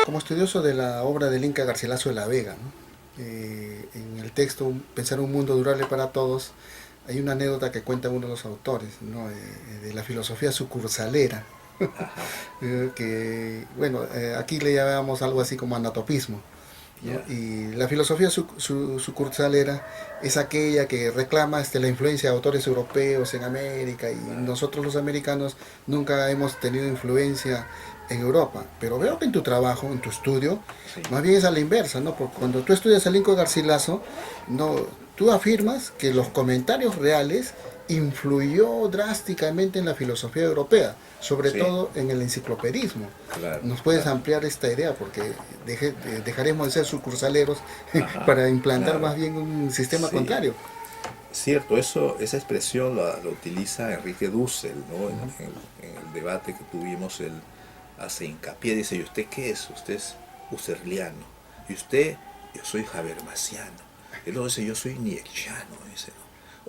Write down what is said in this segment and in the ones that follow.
Como estudioso de la obra del Inca Garcilaso de la Vega, ¿no? En el texto Pensar un mundo durable para todos, hay una anécdota que cuenta uno de los autores, ¿no? De la filosofía sucursalera, Ajá, que, bueno, aquí le llamamos algo así como anatopismo, ¿no? ya, Y la filosofía sucursalera es aquella que reclama la influencia de autores europeos en América, y claro, nosotros los americanos nunca hemos tenido influencia en Europa. Pero veo que en tu trabajo, en tu estudio, sí, más bien es a la inversa, ¿no? Porque cuando tú estudias a Lincoln Garcilaso, no, tú afirmas que los sí, comentarios reales influyó drásticamente en la filosofía europea, sobre sí, todo en el enciclopedismo. claro, ¿Nos puedes claro, ampliar esta idea? Porque dejaremos de ser sucursaleros ajá, para implantar claro, más bien un sistema sí. contrario. Cierto, esa expresión la utiliza Enrique Dussel, ¿no? En el debate que tuvimos, él hace hincapié, dice, ¿y usted qué es? Usted es husserliano. ¿Y usted? Yo soy habermasiano. Y luego dice, yo soy nietzscheano, dice, ¿no?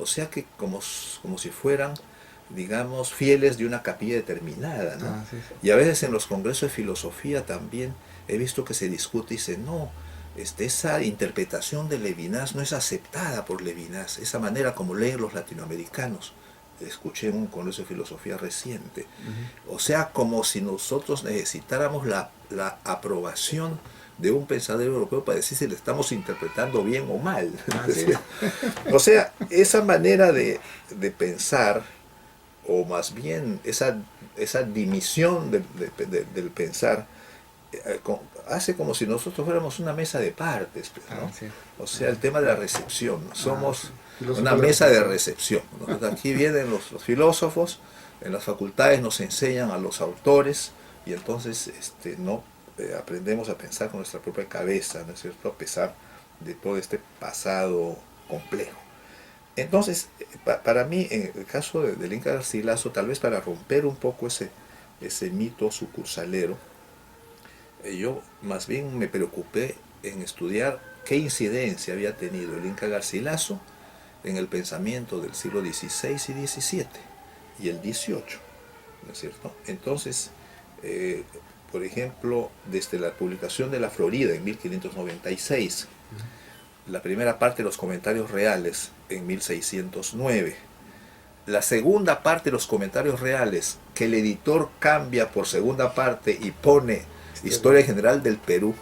O sea que como si fueran, digamos, fieles de una capilla determinada, ¿no? Ah, sí, Y a veces en los congresos de filosofía también he visto que se discute y dice, no, esa interpretación de Levinas no es aceptada por Levinas, esa manera como leen los latinoamericanos. Escuché en un congreso de filosofía reciente. O sea, como si nosotros necesitáramos la aprobación de un pensador europeo para decir si le estamos interpretando bien o mal. ah, sí. O sea, esa manera de pensar, o más bien esa dimisión del pensar, hace como si nosotros fuéramos una mesa de partes, pues, Ah, ¿no? sí. O sea, el Ah, tema de la recepción. ah, sí. Somos Filósofo una de mesa de recepción. recepción, ¿no? Aquí vienen los filósofos, en las facultades nos enseñan a los autores y entonces no aprendemos a pensar con nuestra propia cabeza, ¿no es cierto? A pesar de todo este pasado complejo. Entonces, para mí, en el caso del Inca Garcilaso, tal vez para romper un poco ese mito sucursalero, yo más bien me preocupé en estudiar qué incidencia había tenido el Inca Garcilaso en el pensamiento del siglo XVI y XVII y el XVIII, ¿no es cierto? Entonces, eh, por ejemplo, desde la publicación de La Florida en 1596, la primera parte de los comentarios reales en 1609, la segunda parte de los comentarios reales que el editor cambia por segunda parte y pone Historia. Historia General del Perú,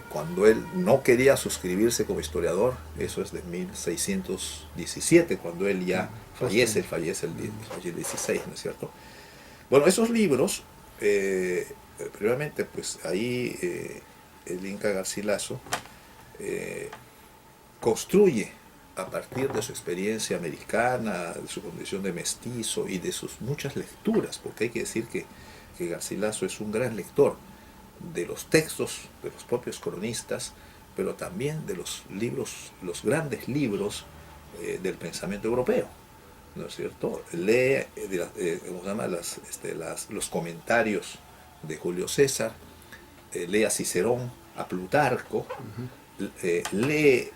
cuando él no quería suscribirse como historiador, eso es de 1617, cuando él ya Póstumo. fallece el 16, ¿no es cierto? Bueno, esos libros, primeramente, pues ahí el Inca Garcilaso eh, construye a partir de su experiencia americana, de su condición de mestizo y de sus muchas lecturas, porque hay que decir que Garcilaso es un gran lector de los textos de los propios cronistas, pero también de los libros, los grandes libros del pensamiento europeo, ¿no es cierto? Lee ¿cómo se llama? Los comentarios de Julio César, lee a Cicerón, a Plutarco, lee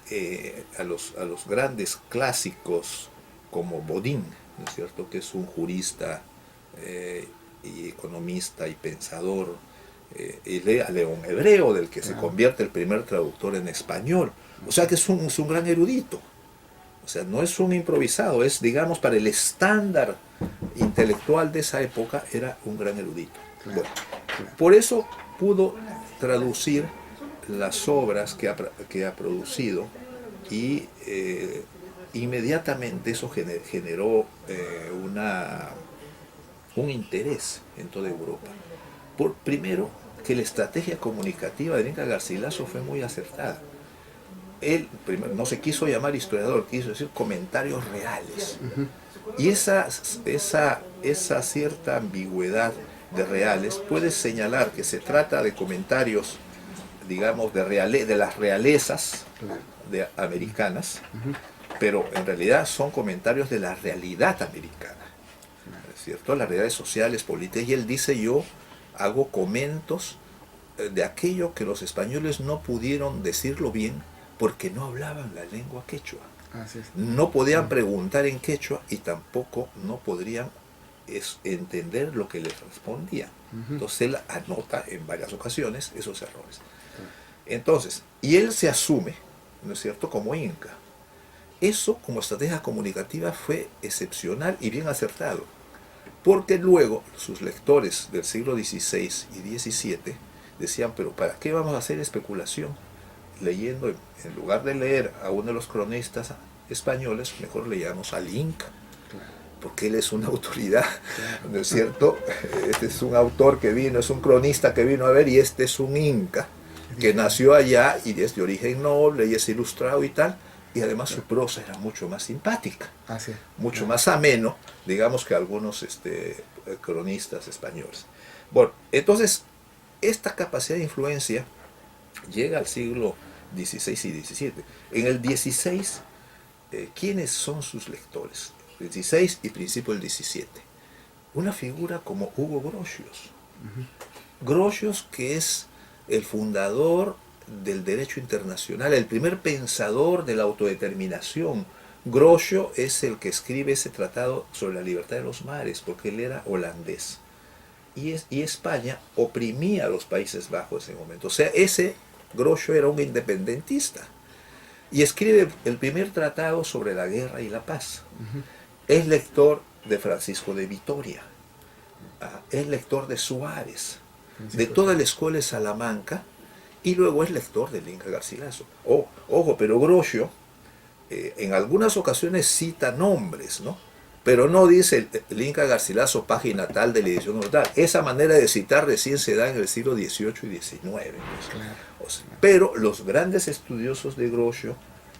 a los grandes clásicos como Bodin, ¿no es cierto?, que es un jurista eh, y economista y pensador, y lee a León Hebreo, del que se Claro. convierte el primer traductor en español. O sea que es un gran erudito. O sea, no es un improvisado, es, digamos, para el estándar intelectual de esa época, era un gran erudito. Claro. Bueno, Claro. por eso pudo traducir las obras que ha producido y inmediatamente eso generó un interés en toda Europa. Primero, que la estrategia comunicativa de Inca Garcilaso fue muy acertada. Él primero, no se quiso llamar historiador, quiso decir comentarios reales. Y esa cierta ambigüedad de reales puede señalar que se trata de comentarios, digamos, de las realezas Claro. americanas, pero en realidad son comentarios de la realidad americana, ¿es cierto? Las realidades sociales, políticas, y él dice, yo hago comentos de aquello que los españoles no pudieron decirlo bien porque no hablaban la lengua quechua. Así es. No podían preguntar en quechua y tampoco no podrían es entender lo que les respondía. Entonces él anota en varias ocasiones esos errores. Entonces, y él se asume, ¿no es cierto?, como inca. Eso como estrategia comunicativa fue excepcional y bien acertado, porque luego sus lectores del siglo XVI y XVII decían, pero ¿para qué vamos a hacer especulación? Leyendo, en lugar de leer a uno de los cronistas españoles, mejor leíamos al Inca, porque él es una autoridad, ¿no es cierto? Este es un autor que vino, es un cronista que vino a ver, y este es un Inca que nació allá y es de origen noble y es ilustrado y tal, y además su prosa era mucho más simpática, mucho más ameno, digamos, que algunos cronistas españoles. Bueno, entonces, esta capacidad de influencia llega al siglo XVI y XVII. En el XVI, ¿quiénes son sus lectores? El XVI y principio del XVII. Una figura como Hugo Grotius. Grotius, que es el fundador del derecho internacional, el primer pensador de la autodeterminación. Grotius es el que escribe ese tratado sobre la libertad de los mares, porque él era holandés. Y España oprimía a los Países Bajos en ese momento. O sea, ese Grotius era un independentista. Y escribe el primer tratado sobre la guerra y la paz. Es lector de Francisco de Vitoria. Es lector de Suárez, de toda la escuela de Salamanca, y luego es lector del Inca Garcilaso. Ojo, pero Grotius en algunas ocasiones cita nombres, ¿no? Pero no dice el Inca Garcilaso, página tal de la edición tal. Esa manera de citar recién se da en el siglo XVIII y XIX. Pero los grandes estudiosos de Grotius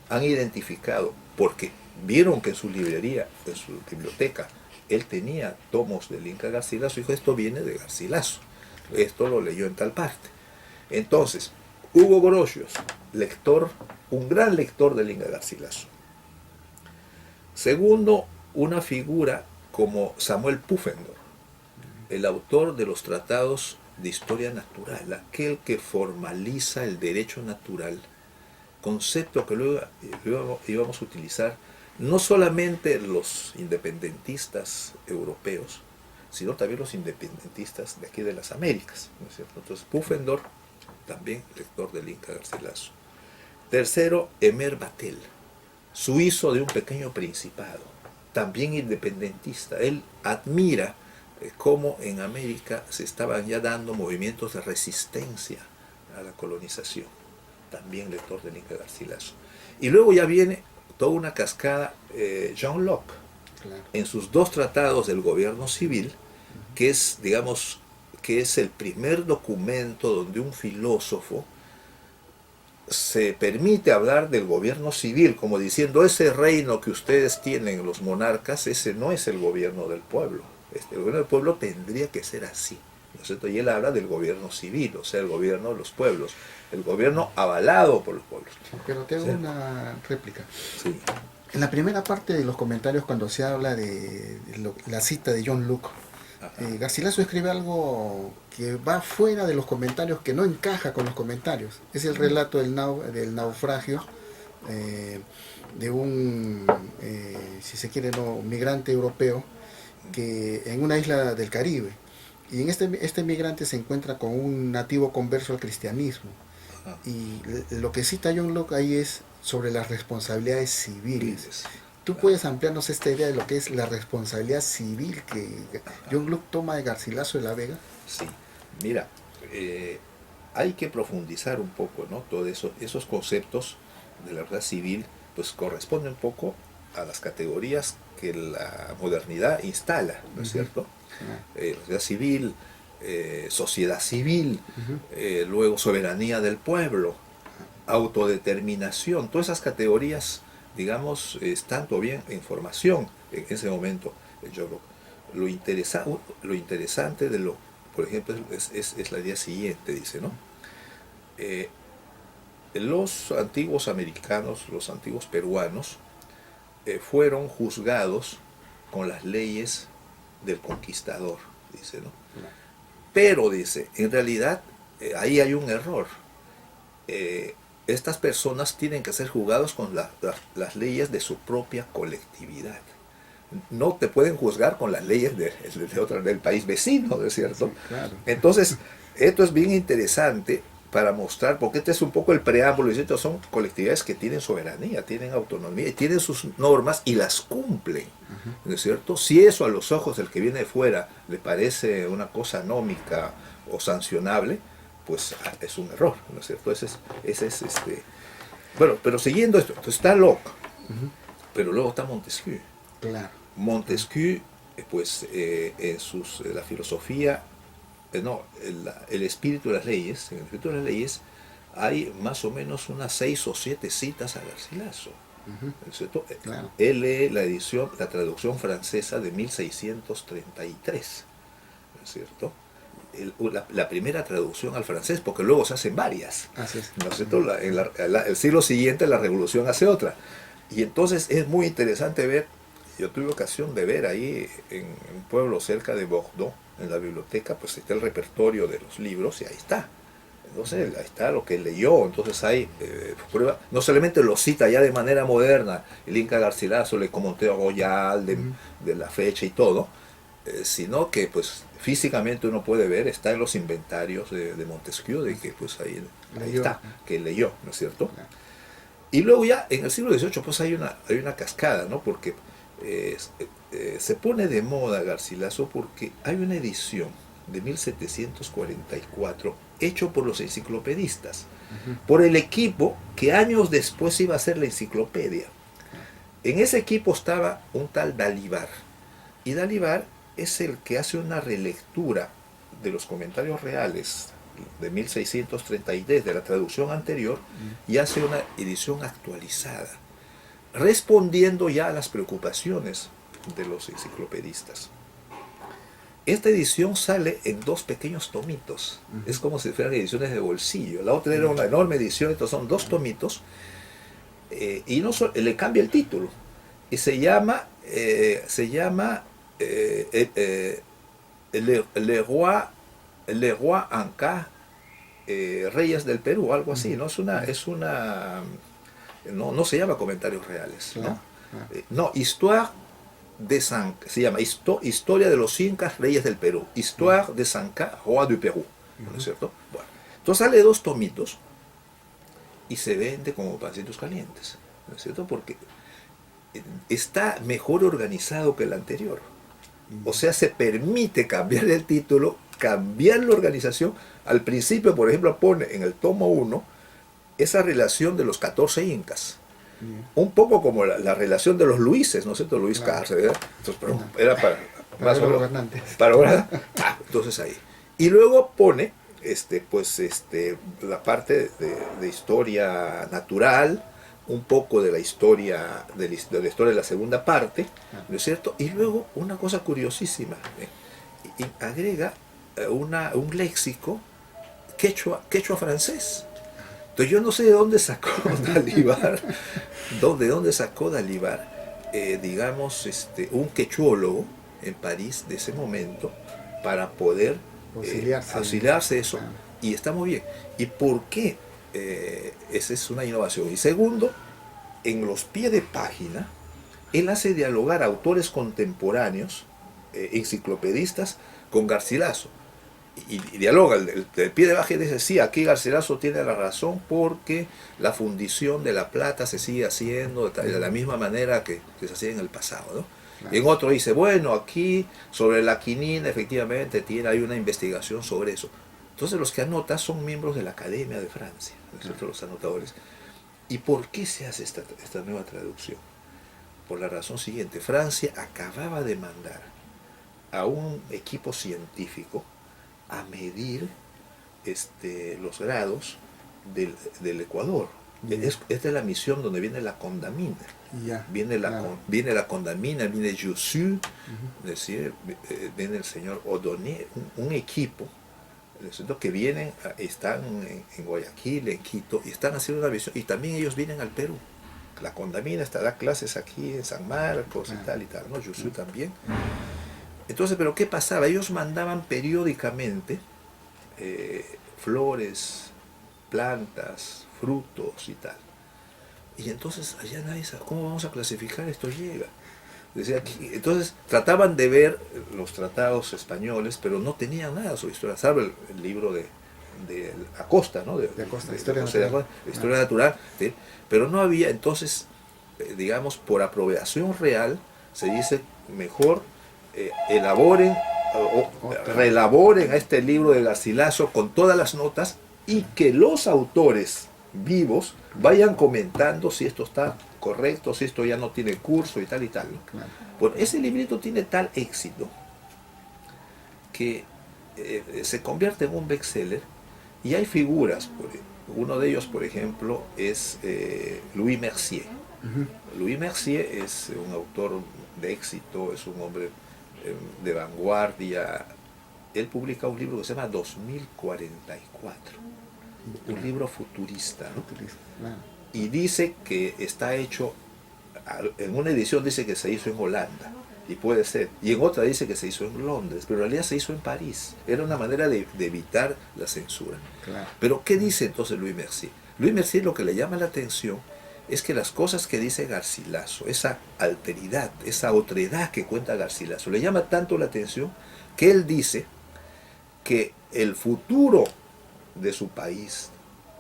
han identificado, porque vieron que en su librería, en su biblioteca, él tenía tomos del Inca Garcilaso, y dijo, esto viene de Garcilaso, esto lo leyó en tal parte. Entonces, Hugo Grotius, lector, un gran lector del Inca Garcilaso. Segundo, una figura como Samuel Pufendorf, el autor de los tratados de historia natural, aquel que formaliza el derecho natural, concepto que luego íbamos a utilizar no solamente los independentistas europeos, sino también los independentistas de aquí de las Américas, ¿no es cierto? Entonces, Pufendorf, también lector del Inca Garcilaso. Tercero, Emer Batel, suizo de un pequeño principado, también independentista. Él admira cómo en América se estaban ya dando movimientos de resistencia a la colonización, también lector del Inca Garcilaso. Y luego ya viene toda una cascada, John Locke, en sus dos tratados del gobierno civil, que es, digamos, que es el primer documento donde un filósofo se permite hablar del gobierno civil, como diciendo, ese reino que ustedes tienen, los monarcas, ese no es el gobierno del pueblo. El gobierno del pueblo tendría que ser así, ¿no es cierto? Y él habla del gobierno civil, o sea, el gobierno de los pueblos, el gobierno avalado por los pueblos. Pero tengo una réplica. Sí. En la primera parte de los comentarios, cuando se habla de la cita de John Locke, Garcilaso escribe algo que va fuera de los comentarios, que no encaja con los comentarios. Es el relato del naufragio de un, si se quiere, migrante europeo que en una isla del Caribe. Y en este migrante se encuentra con un nativo converso al cristianismo. Y lo que cita John Locke ahí es sobre las responsabilidades civiles. ¿Tú puedes ampliarnos esta idea de lo que es la responsabilidad civil que John Locke toma de Garcilaso de la Vega? Sí, mira, hay que profundizar un poco, ¿no? Todos esos conceptos de la verdad civil, pues corresponden un poco a las categorías que la modernidad instala, ¿no es cierto? Sociedad civil, sociedad civil, luego soberanía del pueblo, autodeterminación, todas esas categorías, digamos, están todavía en formación en ese momento. Lo interesante de lo, por ejemplo, es la idea siguiente, dice, ¿no? Los antiguos americanos, los antiguos peruanos, fueron juzgados con las leyes del conquistador, dice, ¿no? Pero, dice, en realidad ahí hay un error. Estas personas tienen que ser juzgados con las leyes de su propia colectividad. no te pueden juzgar con las leyes del país vecino, ¿no es cierto? Sí, claro. Entonces, esto es bien interesante para mostrar, porque este es un poco el preámbulo, y estos son colectividades que tienen soberanía, tienen autonomía, y tienen sus normas y las cumplen, ¿no es cierto? Si eso a los ojos del que viene de fuera le parece una cosa anómica o sancionable, pues es un error, ¿no es cierto? Bueno, pero siguiendo esto, entonces está Locke, pero luego está Montesquieu. Claro. Montesquieu, pues la filosofía, no, el espíritu de las leyes, en el espíritu de las leyes hay más o menos unas 6 o 7 citas a Garcilaso. ¿No es cierto? Claro. Él lee la traducción francesa de 1633, ¿no es cierto? La primera traducción al francés, porque luego se hacen varias. Así es. ¿No es cierto? El siglo siguiente la revolución hace otra. Y entonces es muy interesante ver, yo tuve ocasión de ver ahí en un pueblo cerca de Bordeaux, en la biblioteca, pues está el repertorio de los libros y ahí está. Entonces ahí está lo que él leyó, entonces hay prueba, no solamente lo cita ya de manera moderna, el Inca Garcilaso, le Commentary Royal de la fecha y todo, sino que pues físicamente uno puede ver, está en los inventarios de Montesquieu, de que pues ahí está, que leyó, ¿no es cierto? Claro. Y luego ya en el siglo XVIII pues hay una cascada, ¿no? Porque se pone de moda Garcilaso porque hay una edición de 1744 hecho por los enciclopedistas, por el equipo que años después iba a ser la enciclopedia. En ese equipo estaba un tal Dalibard, y Dalibard es el que hace una relectura de los comentarios reales de 1633 de la traducción anterior y hace una edición actualizada, respondiendo ya a las preocupaciones de los enciclopedistas. Esta edición sale en 2 pequeños tomitos, es como si fueran ediciones de bolsillo. La otra era una enorme edición, estos son 2 tomitos, y no le cambia el título, y se llama Le Roi Anka, Reyes del Perú, algo así, ¿no? No se llama Comentarios Reales, ¿no? No, Histoire se llama Historia de los Incas Reyes del Perú, Histoire de Sanka, Roi du Perú, ¿no es cierto? Bueno, entonces sale 2 tomitos y se vende como pancitos calientes, ¿no es cierto? Porque está mejor organizado que el anterior. O sea, se permite cambiar el título, cambiar la organización. Al principio, por ejemplo, pone en el tomo 1 esa relación de los 14 incas. Un poco como la relación de los Luises, ¿no es cierto? Luis Cárcel, ¿verdad? Entonces, pero era para más los gobernantes. Entonces ahí. Y luego pone la parte de historia natural, un poco de la historia de la segunda parte, ¿no es cierto? Y luego una cosa curiosísima, y agrega un léxico quechua francés. Entonces yo no sé de dónde sacó Dalibard, digamos, un quechuólogo en París de ese momento para poder auxiliarse de eso. Claro. Y está muy bien. ¿Y por qué? Esa es una innovación. Y segundo, en los pies de página, él hace dialogar a autores contemporáneos, enciclopedistas, con Garcilaso. Y dialoga, el pie de página dice, sí, aquí Garcilaso tiene la razón porque la fundición de la plata se sigue haciendo de la misma manera que se hacía en el pasado, ¿no? Claro. Y en otro dice, bueno, aquí sobre la quinina efectivamente hay una investigación sobre eso. Entonces los que anotan son miembros de la Academia de Francia, ¿no? Los anotadores. ¿Y por qué se hace esta nueva traducción? Por la razón siguiente, Francia acababa de mandar a un equipo científico a medir los grados del Ecuador. Esta es la misión donde viene la condamina. Viene la condamina, viene Jussieu, es decir, viene el señor Odonné, un equipo que están en Guayaquil, en Quito, y están haciendo una visión, y también ellos vienen al Perú. La condamina da clases aquí en San Marcos y tal, ¿no? Jussieu también. Entonces, ¿pero qué pasaba? Ellos mandaban periódicamente flores, plantas, frutos y tal. Y entonces allá nadie sabe, ¿cómo vamos a clasificar esto? Llega. Decía entonces trataban de ver los tratados españoles, pero no tenían nada sobre historia, salvo el libro de Acosta, ¿no? De Acosta, Historia José de Natural. Acosta, Historia Natural, ¿sí? Pero no había, entonces, digamos, por aprobación real, se dice mejor elaboren o reelaboren a este libro de Garcilaso con todas las notas y que los autores vivos vayan comentando si esto está correcto, si esto ya no tiene curso y tal y tal, ¿no? Claro. Bueno, ese librito tiene tal éxito que se convierte en un bestseller y hay figuras. Uno de ellos, por ejemplo, es Louis Mercier. Louis Mercier es un autor de éxito, es un hombre de vanguardia. Él publica un libro que se llama 2044, un libro futurista, ¿no? Claro. Y dice que está hecho, en una edición dice que se hizo en Holanda, y puede ser, y en otra dice que se hizo en Londres, pero en realidad se hizo en París. Era una manera de evitar la censura. Claro. Pero ¿qué dice entonces Louis Mercier? Louis Mercier lo que le llama la atención es que las cosas que dice Garcilaso, esa alteridad, esa otredad que cuenta Garcilaso, le llama tanto la atención que él dice que el futuro de su país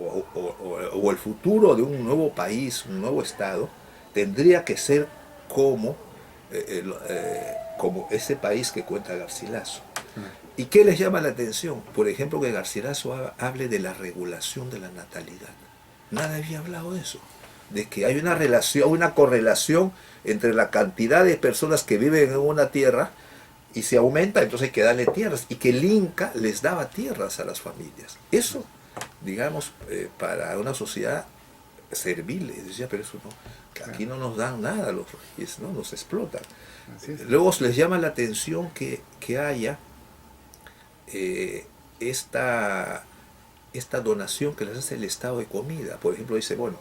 o el futuro de un nuevo país, un nuevo estado, tendría que ser como, como ese país que cuenta Garcilaso. ¿Y qué les llama la atención? Por ejemplo, que Garcilaso hable de la regulación de la natalidad. Nadie había hablado de eso, de que hay una relación, una correlación entre la cantidad de personas que viven en una tierra y se aumenta, entonces hay que darle tierras, y que el Inca les daba tierras a las familias. Eso, digamos, para una sociedad servil, decía, pero eso no, aquí no nos dan nada los reyes, ¿no? Nos explotan. Luego les llama la atención que haya esta donación que les hace el Estado de comida. Por ejemplo, dice, bueno,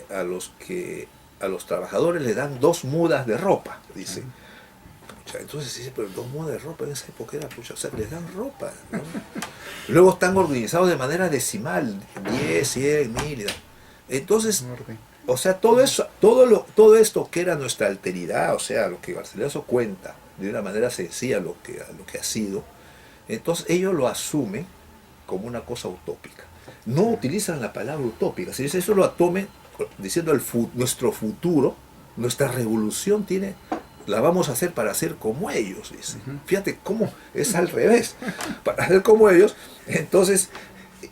a los trabajadores les dan 2 mudas de ropa, dice. Entonces dice, pero 2 mudas de ropa en esa época era, pucha, o sea, les dan ropa, ¿no? Luego están organizados de manera decimal, 10, 100, 1000. Entonces, o sea, todo eso, todo esto que era nuestra alteridad, o sea, lo que Garcilaso cuenta de una manera sencilla lo que ha sido, entonces ellos lo asumen como una cosa utópica. No utilizan la palabra utópica, si eso lo atomen diciendo nuestro futuro, nuestra revolución la vamos a hacer para ser como ellos, dice. Fíjate cómo es al revés, para ser como ellos. Entonces,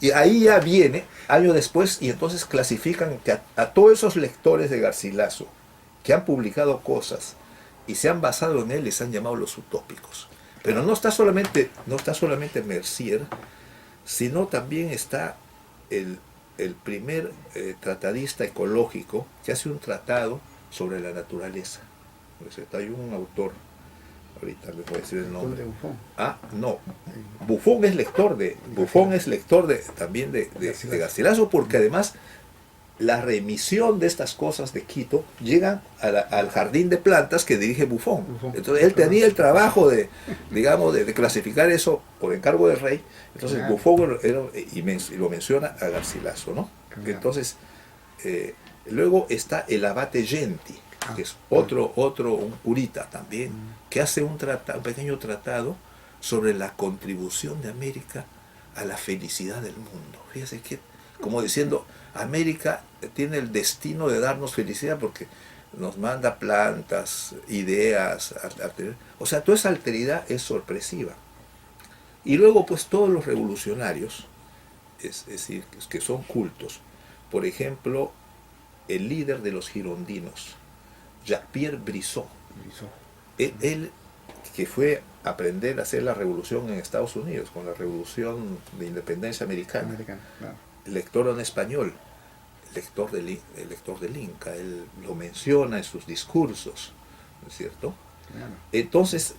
y ahí ya viene, años después, y entonces clasifican que a todos esos lectores de Garcilaso que han publicado cosas y se han basado en él, les han llamado los utópicos. Pero no está solamente Mercier, sino también está el primer tratadista ecológico que hace un tratado sobre la naturaleza. Hay un autor, ahorita les voy a decir el nombre. Ah, no. Buffon es lector también de Garcilaso, porque además la remisión de estas cosas de Quito llegan al jardín de plantas que dirige Buffon. Entonces él tenía el trabajo de clasificar eso por encargo del rey. Entonces Buffon lo menciona a Garcilaso, ¿no? Entonces luego está el abate Genti, que es un curita también, que hace un pequeño tratado sobre la contribución de América a la felicidad del mundo. Fíjese que, como diciendo, América tiene el destino de darnos felicidad porque nos manda plantas, ideas, o sea, toda esa alteridad es sorpresiva. Y luego, pues, todos los revolucionarios, es decir, que son cultos, por ejemplo, el líder de los girondinos, Jacques-Pierre Brisson, él que fue a aprender a hacer la revolución en Estados Unidos, con la revolución de independencia americana, claro. Lector en español, lector del Inca, él lo menciona en sus discursos, ¿no es cierto? Claro. Entonces,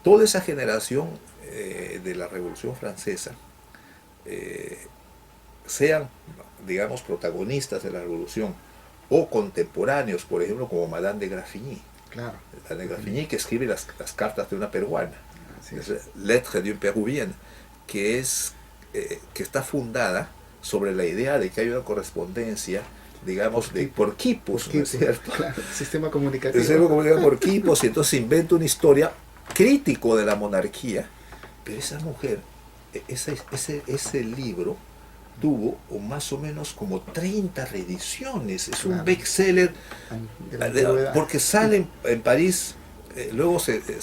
toda esa generación de la Revolución Francesa, sean, digamos, protagonistas de la revolución, o contemporáneos, por ejemplo, como Madame de Graffigny. Claro. Madame de Graffigny, que escribe las cartas de una peruana, Lettre d'une Péruvienne, que está fundada sobre la idea de que hay una correspondencia digamos, por quipos, ¿no es cierto? Claro, sistema comunicativo. El sistema comunicado por quipos, y entonces inventa una historia crítico de la monarquía, pero esa mujer, ese libro tuvo más o menos como 30 reediciones, es un bestseller, porque sale en París, luego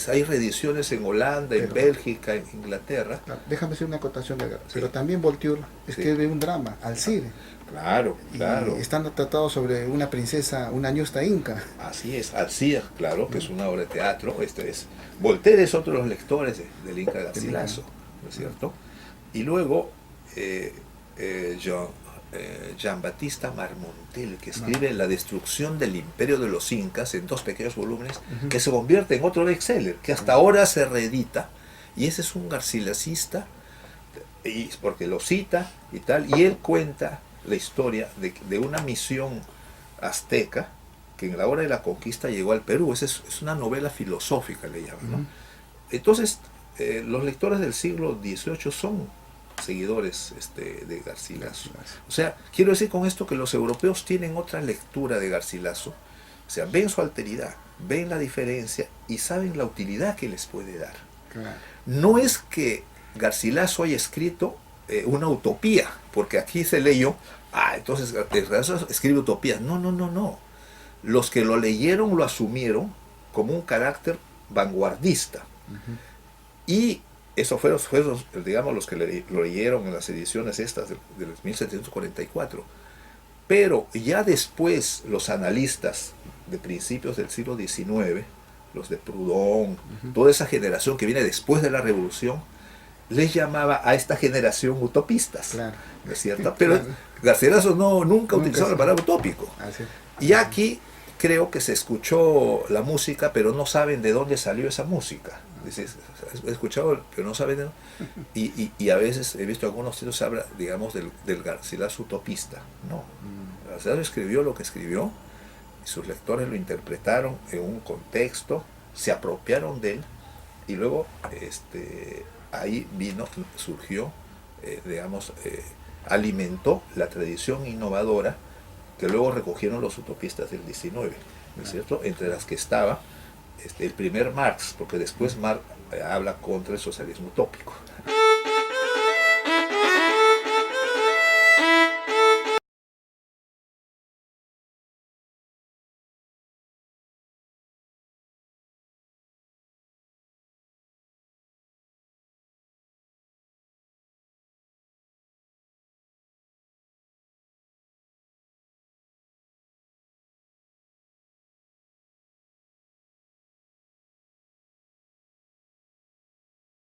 hay reediciones en Holanda, en Bélgica, en Inglaterra. Claro, déjame hacer una acotación de acá, pero también Voltaire escribe un drama, Alcide. Claro, claro. Y están tratados sobre una princesa, una ñusta inca. Así es, Alcide, claro, que es una obra de teatro. Voltaire es otro de los lectores del Inca Garcilaso, ¿no es cierto? Y luego Jean-Baptiste Marmontel, que escribe La destrucción del imperio de los incas en 2 pequeños volúmenes, que se convierte en otro bestseller, que hasta ahora se reedita, y ese es un garcilasista, porque lo cita y tal, y él cuenta la historia de una misión azteca que en la hora de la conquista llegó al Perú. Es una novela filosófica, le llaman, ¿no? Entonces, los lectores del siglo XVIII son seguidores de Garcilaso. O sea, quiero decir con esto que los europeos tienen otra lectura de Garcilaso. O sea, ven su alteridad, ven la diferencia y saben la utilidad que les puede dar. Claro. No es que Garcilaso haya escrito una utopía, porque aquí se leyó, entonces Garcilaso escribe utopías. No, no, no, no. Los que lo leyeron lo asumieron como un carácter vanguardista. Y eso fueron, digamos, los que lo leyeron en las ediciones estas de 1744. Pero ya después los analistas de principios del siglo XIX, los de Proudhon, toda esa generación que viene después de la Revolución, les llamaba a esta generación utopistas. Claro. ¿No es cierto? Pero claro. Garcilaso nunca utilizó la palabra utópico. Y aquí creo que se escuchó la música, pero no saben de dónde salió esa música. He escuchado, pero no saben de dónde. Y a veces he visto algunos sitios habla, digamos, del Garcilaso utopista. No. Garcilaso escribió lo que escribió, y sus lectores lo interpretaron en un contexto, se apropiaron de él, y luego ahí surgió, digamos, alimentó la tradición innovadora que luego recogieron los utopistas del XIX, ¿no es cierto? Entre las que estaba el primer Marx, porque después Marx habla contra el socialismo utópico.